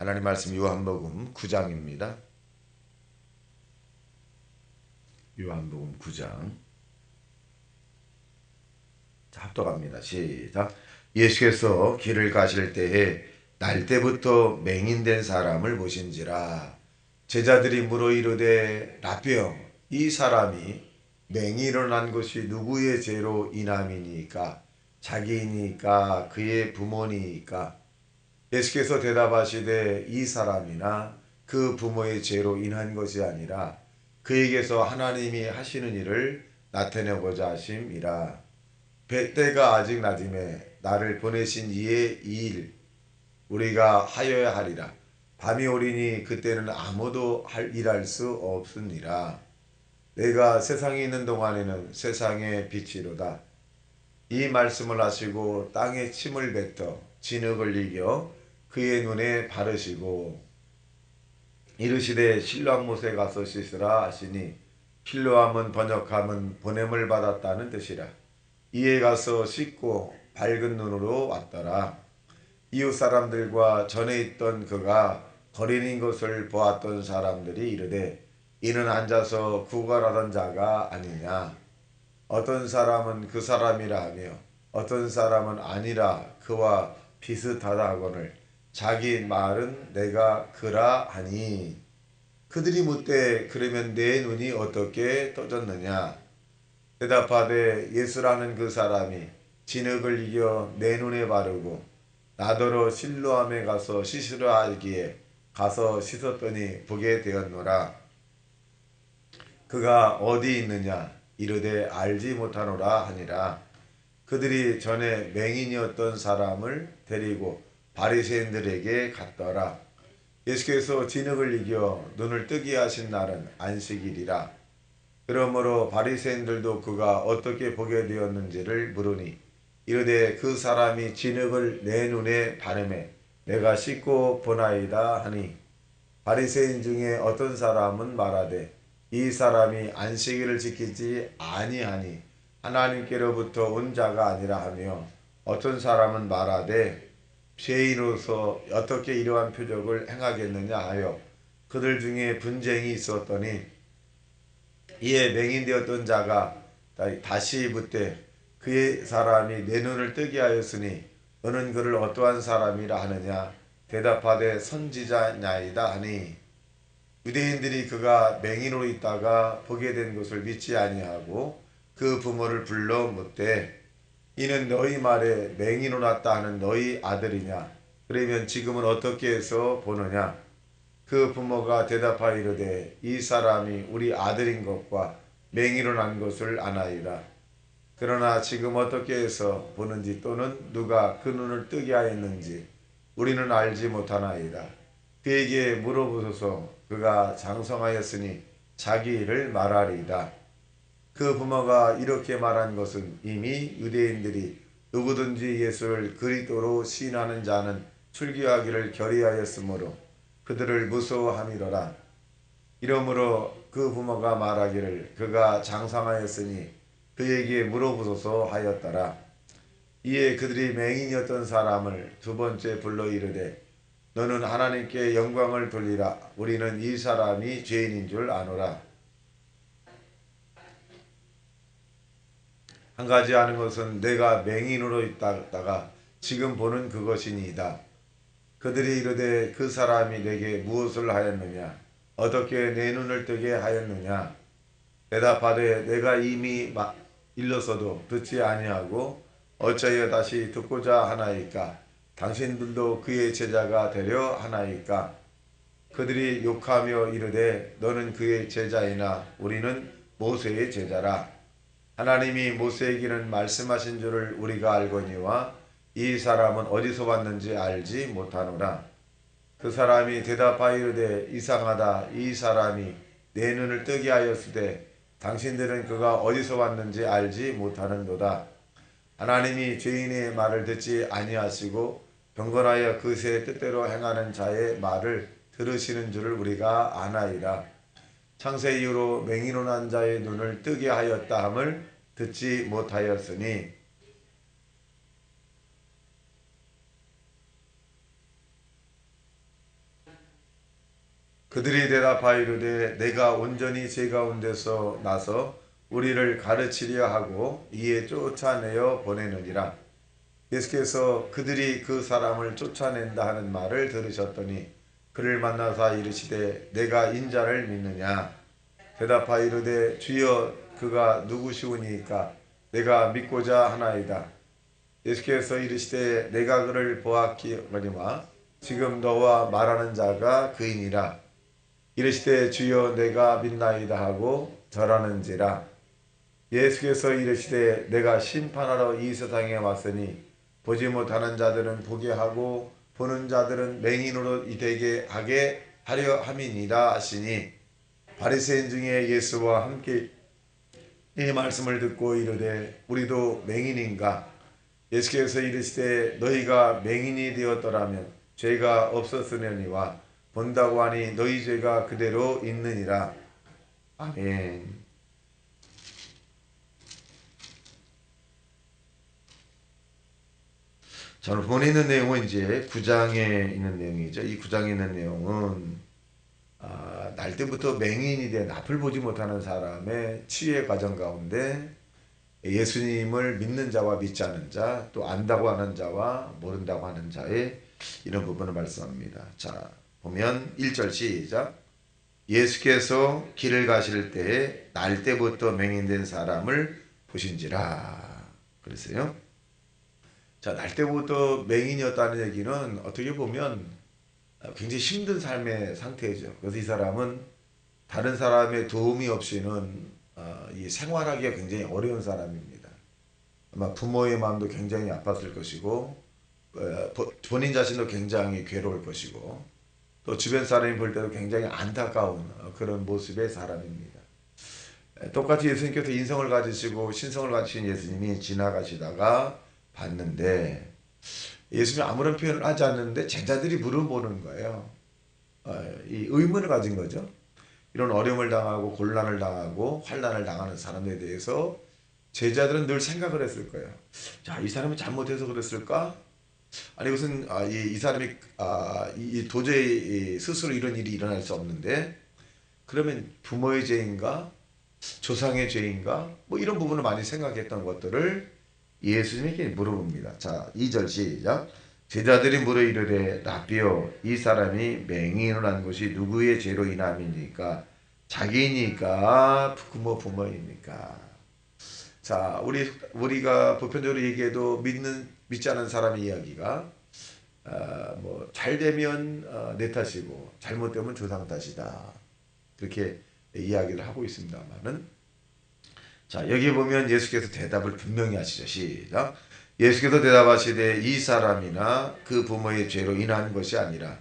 하나님 말씀 요한복음 9장입니다. 요한복음 9장. 자, 합독합니다. 시작. 예수께서 길을 가실 때에 날때부터 맹인된 사람을 보신지라. 제자들이 물어 이르되 라삐여, 이 사람이 맹인으로 난 것이 누구의 죄로 인함이니까? 자기이니까 그의 부모니까? 예수께서 대답하시되 이 사람이나 그 부모의 죄로 인한 것이 아니라 그에게서 하나님이 하시는 일을 나타내고자 하심이라. 때가 아직 낮음에 나를 보내신 이의 이 일 우리가 하여야 하리라. 밤이 오리니 그때는 아무도 일할 수 없으니라. 내가 세상에 있는 동안에는 세상의 빛이로다. 이 말씀을 하시고 땅에 침을 뱉어 진흙을 이겨 그의 눈에 바르시고 이르시되 실로암 못에 가서 씻으라 하시니, 실로암은 번역함은 보냄을 받았다는 뜻이라. 이에 가서 씻고 밝은 눈으로 왔더라. 이웃 사람들과 전에 있던 그가 거린인 것을 보았던 사람들이 이르되 이는 앉아서 구걸하던 자가 아니냐. 어떤 사람은 그 사람이라 하며 어떤 사람은 아니라 그와 비슷하다 하거늘 자기 말은 내가 그라 하니, 그들이 묻되 그러면 내 눈이 어떻게 떠졌느냐. 대답하되 예수라는 그 사람이 진흙을 이겨 내 눈에 바르고 나더러 실로암에 가서 씻으라 하기에 가서 씻었더니 보게 되었노라. 그가 어디 있느냐 이르되 알지 못하노라 하니라. 그들이 전에 맹인이었던 사람을 데리고 바리새인들에게 갔더라. 예수께서 진흙을 이겨 눈을 뜨게 하신 날은 안식일이라. 그러므로 바리새인들도 그가 어떻게 보게 되었는지를 물으니 이르되 그 사람이 진흙을 내 눈에 바르매 내가 씻고 보나이다 하니, 바리새인 중에 어떤 사람은 말하되 이 사람이 안식일을 지키지 아니하니 하나님께로부터 온 자가 아니라 하며, 어떤 사람은 말하되 죄인으로서 어떻게 이러한 표적을 행하겠느냐 하여 그들 중에 분쟁이 있었더니, 이에 맹인되었던 자가 다시 묻되 그의 사람이 내 눈을 뜨게 하였으니 너는 그를 어떠한 사람이라 하느냐. 대답하되 선지자냐이다 하니, 유대인들이 그가 맹인으로 있다가 보게 된 것을 믿지 아니하고 그 부모를 불러 묻되 이는 너희 말에 맹인으로 났다 하는 너희 아들이냐. 그러면 지금은 어떻게 해서 보느냐. 그 부모가 대답하여 이르되 이 사람이 우리 아들인 것과 맹인으로 난 것을 아나이다. 그러나 지금 어떻게 해서 보는지 또는 누가 그 눈을 뜨게 하였는지 우리는 알지 못하나이다. 그에게 물어보소서. 그가 장성하였으니 자기 일을 말하리이다. 그 부모가 이렇게 말한 것은 이미 유대인들이 누구든지 예수를 그리스도로 시인하는 자는 출교하기를 결의하였으므로 그들을 무서워함이로라. 이러므로 그 부모가 말하기를 그가 장성하였으니 그에게 물어보소서 하였더라. 이에 그들이 맹인이었던 사람을 두 번째 불러 이르되 너는 하나님께 영광을 돌리라. 우리는 이 사람이 죄인인 줄 아노라. 한 가지 아는 것은 내가 맹인으로 있다가 지금 보는 그것이니이다. 그들이 이르되 그 사람이 내게 무엇을 하였느냐. 어떻게 내 눈을 뜨게 하였느냐. 대답하되 내가 이미 일러서도 듣지 아니하고 어찌하여 다시 듣고자 하나이까. 당신들도 그의 제자가 되려 하나이까. 그들이 욕하며 이르되 너는 그의 제자이나 우리는 모세의 제자라. 하나님이 모세에게는 말씀하신 줄을 우리가 알거니와 이 사람은 어디서 왔는지 알지 못하노라. 그 사람이 대답하여 이르되 이상하다. 이 사람이 내 눈을 뜨게 하였으되 당신들은 그가 어디서 왔는지 알지 못하는도다. 하나님이 죄인의 말을 듣지 아니하시고 경건하여 그새 뜻대로 행하는 자의 말을 들으시는 줄을 우리가 아나이다. 창세 이후로 맹인으로 난 자의 눈을 뜨게 하였다 함을 듣지 못하였으니, 그들이 대답하여 이르되 내가 온전히 제 가운데서 나서 우리를 가르치려 하고 이에 쫓아내어 보내느니라. 예수께서 그들이 그 사람을 쫓아낸다 하는 말을 들으셨더니 그를 만나사 이르시되 내가 인자를 믿느냐. 대답하여 이르되 주여 그가 누구시오니까 내가 믿고자 하나이다. 예수께서 이르시되 내가 그를 보았거니와 지금 너와 말하는 자가 그이니라. 이르시되 주여 내가 믿나이다 하고 절하는지라. 예수께서 이르시되 내가 심판하러 이 세상에 왔으니 보지 못하는 자들은 보게 하고 보는 자들은 맹인으로 되게 하게 하려 함이니라 하시니 바리새인 중에 예수와 함께 이 말씀을 듣고 이르되 우리도 맹인인가. 예수께서 이르시되 너희가 맹인이 되었더라면 죄가 없었으려니와 본다고 하니 너희 죄가 그대로 있느니라. 아멘. 저는 본에 있는 내용은 이제 9장에 있는 내용이죠. 이 9장에 있는 내용은 날 때부터 맹인이 된 앞을 보지 못하는 사람의 치유의 과정 가운데 예수님을 믿는 자와 믿지 않은 자, 또 안다고 하는 자와 모른다고 하는 자의 이런 부분을 말씀합니다. 자, 보면 1절 시작. 예수께서 길을 가실 때에 날 때부터 맹인된 사람을 보신지라. 그랬어요. 자, 날 때부터 맹인이었다는 얘기는 어떻게 보면 굉장히 힘든 삶의 상태죠. 그래서 이 사람은 다른 사람의 도움이 없이는 이 생활하기가 굉장히 어려운 사람입니다. 아마 부모의 마음도 굉장히 아팠을 것이고 본인 자신도 굉장히 괴로울 것이고 또 주변 사람이 볼 때도 굉장히 안타까운 그런 모습의 사람입니다. 똑같이 예수님께서 인성을 가지시고 신성을 가지신 예수님이 지나가시다가 봤는데 예수님이 아무런 표현을 하지 않는데 제자들이 물어보는 거예요. 이 의문을 가진 거죠. 이런 어려움을 당하고 곤란을 당하고 환난을 당하는 사람에 대해서 제자들은 늘 생각을 했을 거예요. 자, 이 사람이 잘못해서 그랬을까? 아니 무슨 이 사람이 도저히 스스로 이런 일이 일어날 수 없는데 그러면 부모의 죄인가? 조상의 죄인가? 뭐 이런 부분을 많이 생각했던 것들을 예수님에게 물어봅니다. 자, 2절 시작. 제자들이 물어 이르되 라비여 이 사람이 맹인을 한 것이 누구의 죄로 인함이니까 자기니까 부모입니까? 자, 우리가 보편적으로 얘기해도 믿지 않은 사람의 이야기가 뭐 잘 되면 내 탓이고 잘못되면 조상 탓이다. 그렇게 이야기를 하고 있습니다만은 자, 여기 보면 예수께서 대답을 분명히 하시죠. 시작. 예수께서 대답하시되 이 사람이나 그 부모의 죄로 인한 것이 아니라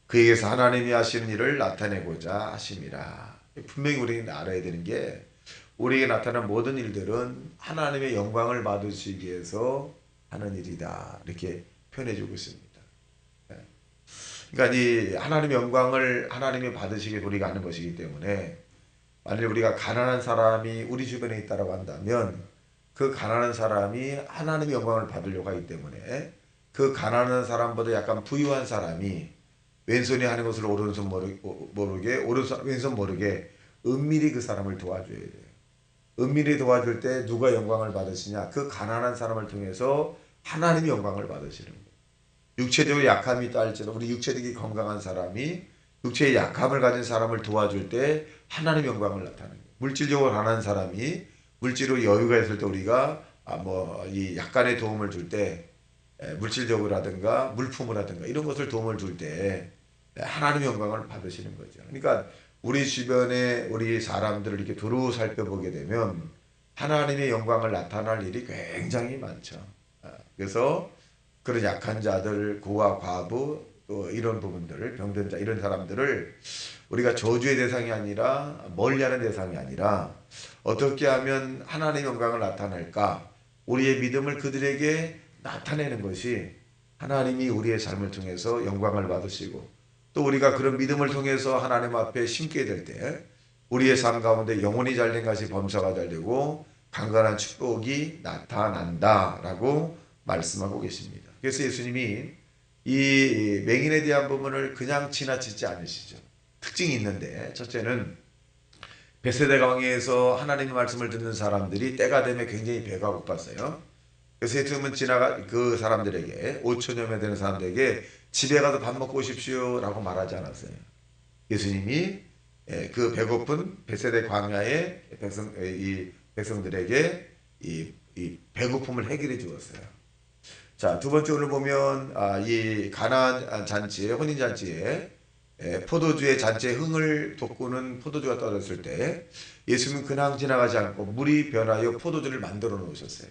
그에게서 하나님이 하시는 일을 나타내고자 하심이라. 분명히 우리는 알아야 되는 게 우리에게 나타난 모든 일들은 하나님의 영광을 받으시기 위해서 하는 일이다. 이렇게 표현해주고 있습니다. 그러니까 이 하나님의 영광을 하나님이 받으시기 위해 우리가 하는 것이기 때문에 만일 우리가 가난한 사람이 우리 주변에 있다고 한다면 그 가난한 사람이 하나님의 영광을 받으려고 하기 때문에 그 가난한 사람보다 약간 부유한 사람이 왼손이 하는 것을 오른손 모르게 왼손 모르게 은밀히 그 사람을 도와줘야 돼요. 은밀히 도와줄 때 누가 영광을 받으시냐? 그 가난한 사람을 통해서 하나님의 영광을 받으시는 거예요. 육체적으로 약함이 있다 할지라도 우리 육체적이 건강한 사람이 육체의 약함을 가진 사람을 도와줄 때 하나님의 영광을 나타내는 거예요. 물질적으로 가난한 사람이 물질로 여유가 있을 때 우리가 이 약간의 도움을 줄 때 물질적으로라든가 물품이라든가 이런 것을 도움을 줄 때 하나님의 영광을 받으시는 거죠. 그러니까 우리 주변에 우리 사람들을 이렇게 두루 살펴보게 되면 하나님의 영광을 나타날 일이 굉장히 많죠. 그래서 그런 약한 자들, 고아, 과부 또 이런 부분들을 병든 자 이런 사람들을 우리가 저주의 대상이 아니라 멀리하는 대상이 아니라 어떻게 하면 하나님의 영광을 나타낼까? 우리의 믿음을 그들에게 나타내는 것이 하나님이 우리의 삶을 통해서 영광을 받으시고 또 우리가 그런 믿음을 통해서 하나님 앞에 심게 될 때 우리의 삶 가운데 영혼이 잘된 것이 범사가 잘되고 강건한 축복이 나타난다라고 말씀하고 계십니다. 그래서 예수님이 이 맹인에 대한 부분을 그냥 지나치지 않으시죠. 특징이 있는데, 첫째는 벳세다 광야에서 하나님의 말씀을 듣는 사람들이 때가 되면 굉장히 배가 고팠어요. 그래서 예수님은 지나가 그 사람들에게 5천여 명 되는 사람들에게 집에 가서 밥 먹고 오십시오라고 말하지 않았어요. 예수님이 그 배고픈 벳세다 광야의 백성들에게 이 배고픔을 해결해 주었어요. 자, 두 번째 오늘 보면 이 가나안 잔치에 혼인 잔치에 포도주의 잔치에 흥을 돋구는 포도주가 떨어졌을 때 예수님은 그냥 지나가지 않고 물이 변하여 포도주를 만들어 놓으셨어요.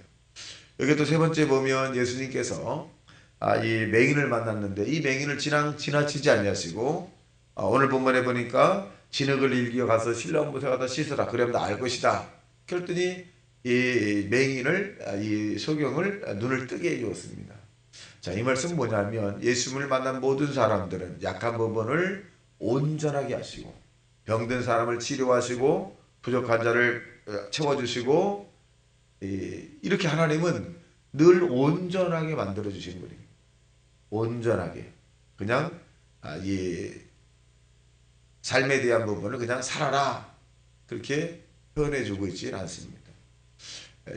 여기 또 세 번째 보면 예수님께서 이 맹인을 만났는데 이 맹인을 지나치지 아니하시고 오늘 본문에 보니까 진흙을 일기어 가서 실로암못에 가다 씻으라 그러면 다 알 것이다. 그랬더니 이 맹인을 이 소경을 눈을 뜨게 해주었습니다. 자, 이 말씀은 뭐냐면 예수님을 만난 모든 사람들은 약한 부분을 온전하게 하시고 병든 사람을 치료하시고 부족한 자를 채워주시고 이렇게 하나님은 늘 온전하게 만들어 주신 분입니다. 온전하게 그냥 이 삶에 대한 부분을 그냥 살아라 그렇게 표현해 주고 있지는 않습니다.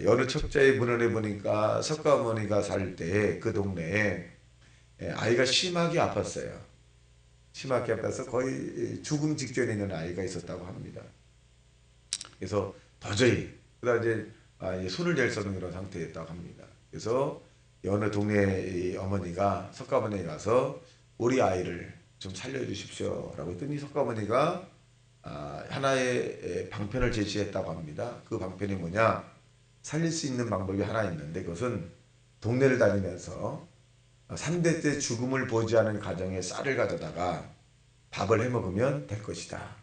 여느 척자의 문헌에 보니까 석가모니가 살 때 그 동네에 아이가 심하게 아팠어요. 심하게 아파서 거의 죽음 직전에 있는 아이가 있었다고 합니다. 그래서 도저히 그다 이제 손을 댈 수 없는 그런 상태였다고 합니다. 그래서 여느 동네 어머니가 석가모니에 가서 우리 아이를 좀 살려주십시오라고 했더니 석가모니가 하나의 방편을 제시했다고 합니다. 그 방편이 뭐냐? 살릴 수 있는 방법이 하나 있는데 그것은 동네를 다니면서 3대째 죽음을 보지 않은 가정에 쌀을 가져다가 밥을 해먹으면 될 것이다.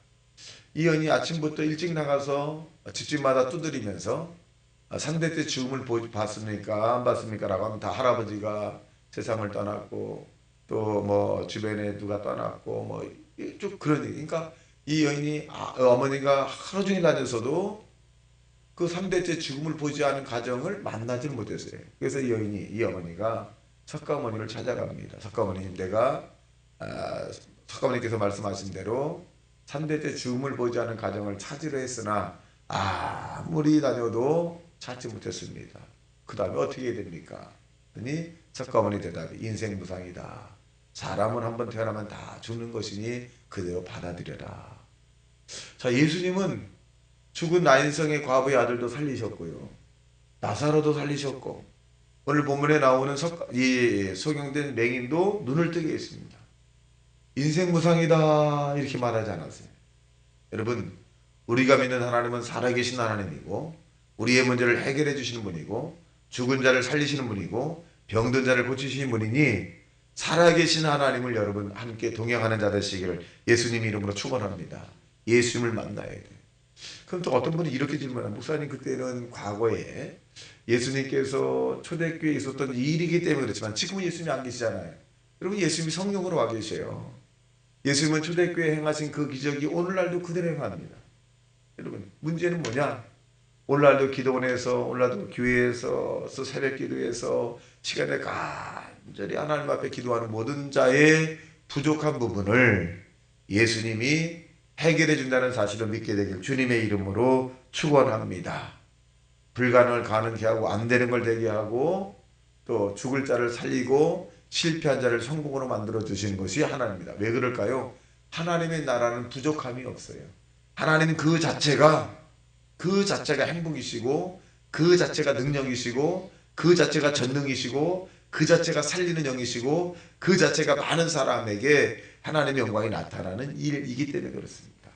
이 여인이 아침부터 일찍 나가서 집집마다 두드리면서 3대째 죽음을 봤습니까? 안 봤습니까? 라고 하면 다 할아버지가 세상을 떠났고 또 뭐 주변에 누가 떠났고 뭐 쭉 그런 얘기. 그러니까 이 여인이 어머니가 하루 종일 다녀서도 그 3대째 죽음을 보지 않은 가정을 만나지 못했어요. 그래서 이 어머니가 석가모니를 찾아갑니다. 석가모니, 내가 석가모니께서 말씀하신 대로 3대째 죽음을 보지 않은 가정을 찾으려 했으나 아무리 다녀도 찾지 못했습니다. 그 다음에 어떻게 해야 됩니까? 그러니 석가모니 대답이 인생 무상이다. 사람은 한번 태어나면 다 죽는 것이니 그대로 받아들여라. 자, 예수님은 죽은 나인성의 과부의 아들도 살리셨고요. 나사로도 살리셨고 오늘 본문에 나오는 이 소경된 맹인도 눈을 뜨게 했습니다. 인생 무상이다 이렇게 말하지 않았어요. 여러분, 우리가 믿는 하나님은 살아계신 하나님이고 우리의 문제를 해결해 주시는 분이고 죽은 자를 살리시는 분이고 병든 자를 고치시는 분이니 살아계신 하나님을 여러분 함께 동행하는 자 되시기를 예수님 이름으로 축원합니다. 예수님을 만나야 돼요. 그럼 또 어떤 분이 이렇게 질문합니다. 목사님, 그때는 과거에 예수님께서 초대교회에 있었던 일이기 때문에 그렇지만 지금은 예수님이 안 계시잖아요. 여러분, 예수님이 성령으로 와 계세요. 예수님은 초대교회에 행하신 그 기적이 오늘날도 그대로 행합니다. 여러분, 문제는 뭐냐? 오늘날도 기도원에서, 오늘날도 교회에서, 또 새벽 기도에서 시간에 간절히 하나님 앞에 기도하는 모든 자의 부족한 부분을 예수님이 해결해 준다는 사실을 믿게 되길 주님의 이름으로 축원합니다. 불가능을 가능케 하고 안 되는 걸 되게 하고 또 죽을 자를 살리고 실패한 자를 성공으로 만들어 주시는 것이 하나님입니다. 왜 그럴까요? 하나님의 나라는 부족함이 없어요. 하나님은 그 자체가 행복이시고 그 자체가 능력이시고 그 자체가 전능이시고 그 자체가 살리는 영이시고 그 자체가 많은 사람에게 하나님의 영광이 나타나는 일이기 때문에 그렇습니다.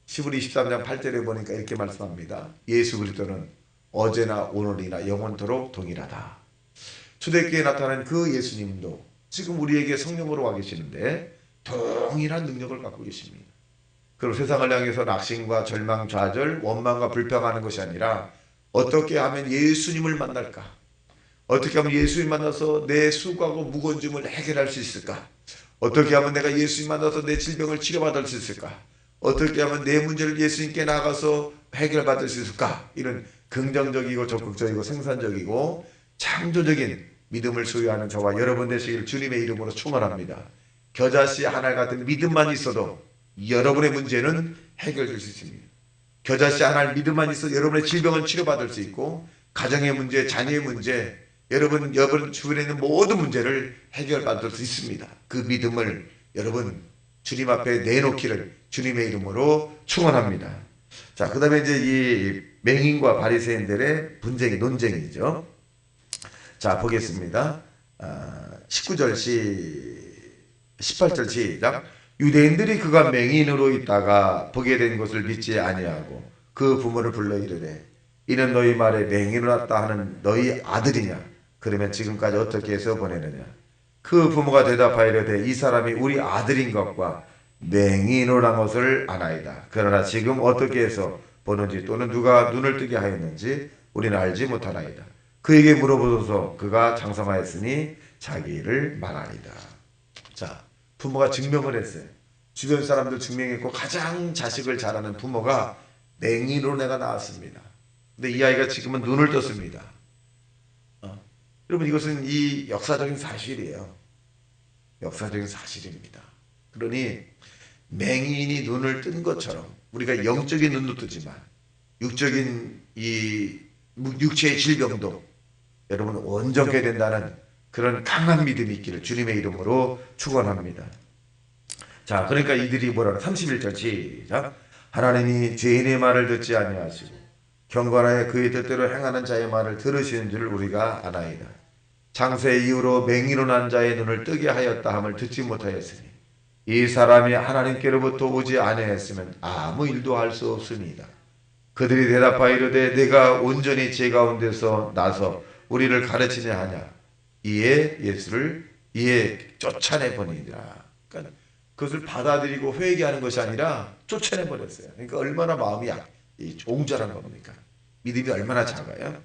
시브리 23장 8절에 보니까 이렇게 말씀합니다. 예수 그리스도는 어제나 오늘이나 영원토록 동일하다. 초대교회에 나타난 그 예수님도 지금 우리에게 성령으로 와 계시는데 동일한 능력을 갖고 계십니다. 그리고 세상을 향해서 낙심과 절망, 좌절, 원망과 불평하는 것이 아니라 어떻게 하면 예수님을 만날까? 어떻게 하면 예수님 만나서 내 수고하고 무거운 짐을 해결할 수 있을까? 어떻게 하면 내가 예수님 만나서 내 질병을 치료받을 수 있을까? 어떻게 하면 내 문제를 예수님께 나가서 해결받을 수 있을까? 이런 긍정적이고 적극적이고 생산적이고 창조적인 믿음을 소유하는 저와 여러분 되시길 주님의 이름으로 축원합니다. 겨자씨 하나 같은 믿음만 있어도 여러분의 문제는 해결될 수 있습니다. 겨자씨 하나를 믿음만 있어 여러분의 질병은 치료받을 수 있고, 가정의 문제, 자녀의 문제, 여러분 주변에 있는 모든 문제를 해결받을 수 있습니다. 그 믿음을 여러분 주님 앞에 내놓기를 주님의 이름으로 축원합니다. 자, 그 다음에 이제 이 맹인과 바리새인들의 분쟁이 논쟁이죠. 자, 보겠습니다. 19절 18절 시작. 유대인들이 그가 맹인으로 있다가 보게 된 것을 믿지 아니하고 그 부모를 불러 이르되 이는 너희 말에 맹인으로 왔다 하는 너희 아들이냐? 그러면 지금까지 어떻게 해서 보내느냐? 그 부모가 대답하이르되 이 사람이 우리 아들인 것과 맹인으로 난 것을 아나이다. 그러나 지금 어떻게 해서 보는지 또는 누가 눈을 뜨게 하였는지 우리는 알지 못하나이다. 그에게 물어보소서. 그가 장성하였으니 자기를 말하리다. 자, 부모가 증명을 했어요. 주변 사람들 증명했고 가장 자식을 잘하는 부모가 맹인으로 내가 낳았습니다. 근데 이 아이가 지금은 눈을 떴습니다. 여러분, 이것은 이 역사적인 사실이에요. 역사적인 사실입니다. 그러니 맹인이 눈을 뜬 것처럼 우리가 영적인 눈도 뜨지만 육적인 이 육체의 질병도 여러분 온전케 된다는 그런 강한 믿음이 있기를 주님의 이름으로 축원합니다. 자, 그러니까 이들이 뭐라고 31절 시작. 하나님이 죄인의 말을 듣지 아니하시고 경건하여 그의 뜻대로 행하는 자의 말을 들으시는 줄 우리가 아나이다. 장세 이후로 맹인으로 난 자의 눈을 뜨게 하였다 함을 듣지 못하였으니 이 사람이 하나님께로부터 오지 아니하였으면 아무 일도 할 수 없습니다. 그들이 대답하이르되 내가 온전히 제 가운데서 나서 우리를 가르치냐 하냐. 이에 예수를 쫓아내 버리니라. 그러니까 그것을 받아들이고 회개하는 것이 아니라 쫓아내 버렸어요. 그러니까 얼마나 마음이 옹졸한 겁니까? 믿음이 얼마나 작아요?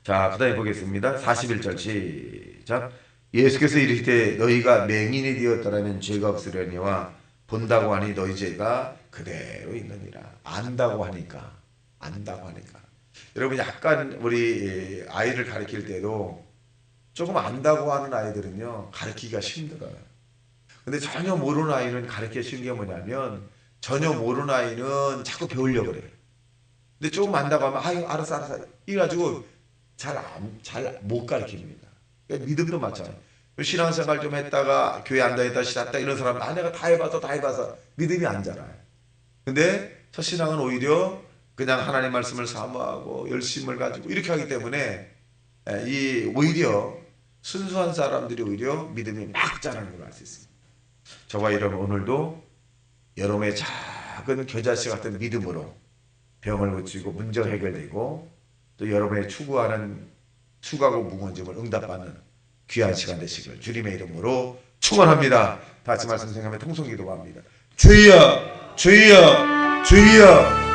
자, 그 다음에 보겠습니다. 41절 시작. 예수께서 이르시되 너희가 맹인이 되었더라면 죄가 없으려니와 본다고 하니 너희 죄가 그대로 있느니라. 안다고 하니까. 여러분, 약간 우리 아이를 가르칠 때도 조금 안다고 하는 아이들은요 가르치기가 힘들어요. 근데 전혀 모르는 아이는 가르치기 쉬운 게 뭐냐면, 전혀 모르는 아이는 자꾸 배우려고 그래요. 근데 조금 안다고 하면 아유 알았어 이래가지고 잘 못 가르칩니다. 그러니까 믿음도 마찬가지예요. 신앙생활 좀 했다가 교회 안 다녔다 싫었다 이런 사람은 내가 다 해봐서 믿음이 안 자라요. 근데 첫 신앙은 오히려 그냥 하나님 말씀을 사모하고 열심을 가지고 이렇게 하기 때문에 오히려 순수한 사람들이 오히려 믿음이 막 자라는 걸 알 수 있습니다. 저와 여러분, 오늘도 여러분의 작은 겨자씨 같은 믿음으로 병을 고치고 문제가 해결되고 또 여러분의 추구하는 수고하고 무거운 짐을 응답받는 귀한 시간 되시길 주님의 이름으로 축원합니다. 다 같이 말씀 생각하며 통성기도합니다. 주여 주여 주여